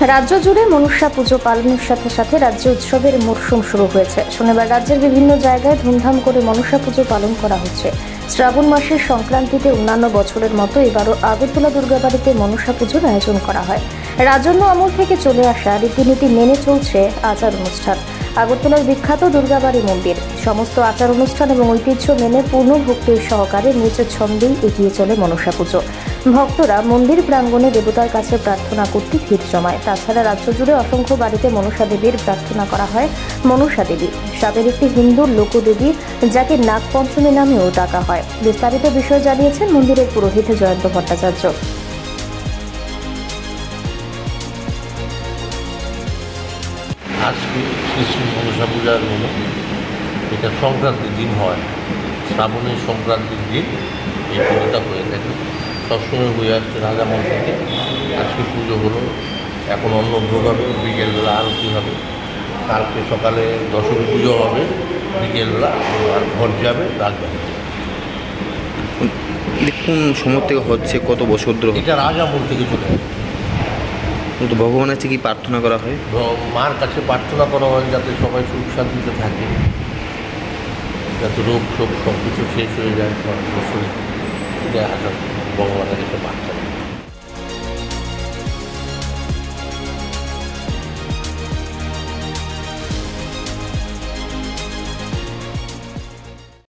রাজ্য জুড়ে মনসা পুজো পালনের সাথে সাথে রাজ্যে উৎসবের মরশুম শুরু হয়েছে। শনিবার রাজ্যের বিভিন্ন জায়গায় ধুমধাম করে মনসা পুজো পালন করা হচ্ছে। শ্রাবণ মাসের সংক্রান্তিতে অন্যান্য বছরের মতো এবারও আগরতলা দুর্গাবাড়িতে মনসা পুজোর আয়োজন করা হয়। রাজন্য আমল থেকে চলে আসা রীতিনীতি মেনে চলছে আচার অনুষ্ঠান। আগরতলার বিখ্যাত দুর্গাবাড়ি মন্দির সমস্ত আচার অনুষ্ঠান এবং ঐতিহ্য মেনে পূর্ণ ভক্তির সহকারে নিজ ছন্দেই এগিয়ে চলে মনসা পুজো। ভক্তরা মন্দির প্রাঙ্গণে দেবতার কাছে প্রার্থনা করতে ভিড় জমায়। তাছাড়া রাজ্য জুড়ে অসংখ্য বাড়িতে মনসা দেবীর প্রার্থনা করা হয়। মনসা দেবী সাবের একটি হিন্দু লোকদেবী, যাকে নাগপঞ্চমী নামেও ডাকা হয়। বিস্তারিত বিষয় জানিয়েছেন মন্দিরের পুরোহিত জয়ন্ত ভট্টাচার্য। আজকে শ্রী শ্রী মনসা পূজার মেনে এটা সংক্রান্তির দিন হয়, শ্রাবণের সংক্রান্তির দিন এই পুজোটা হয়ে থাকে। সবসময় হয়ে আসছে রাজামহল থেকে। আজকে পুজো হলো, এখন অন্য ভোগ হবে, বিকেলবেলা আরতি হবে, কালকে সকালে দশমী পুজো হবে, বিকেলবেলা আর ঘর যাবে রাজবাড়ি। কোন সময় থেকে হচ্ছে, কত বছর ধরে? এটা রাজামহল থেকে চলে আসে। তো ভগবানের কাছে কি প্রার্থনা করা হয়? মার কাছে প্রার্থনা করা হয় যাতে সবাই সুখ শান্তিতে থাকে, যাতে রোগ শোক সব কিছু শেষ হয়ে যায়, এটা ভগবানের কাছে প্রার্থনা।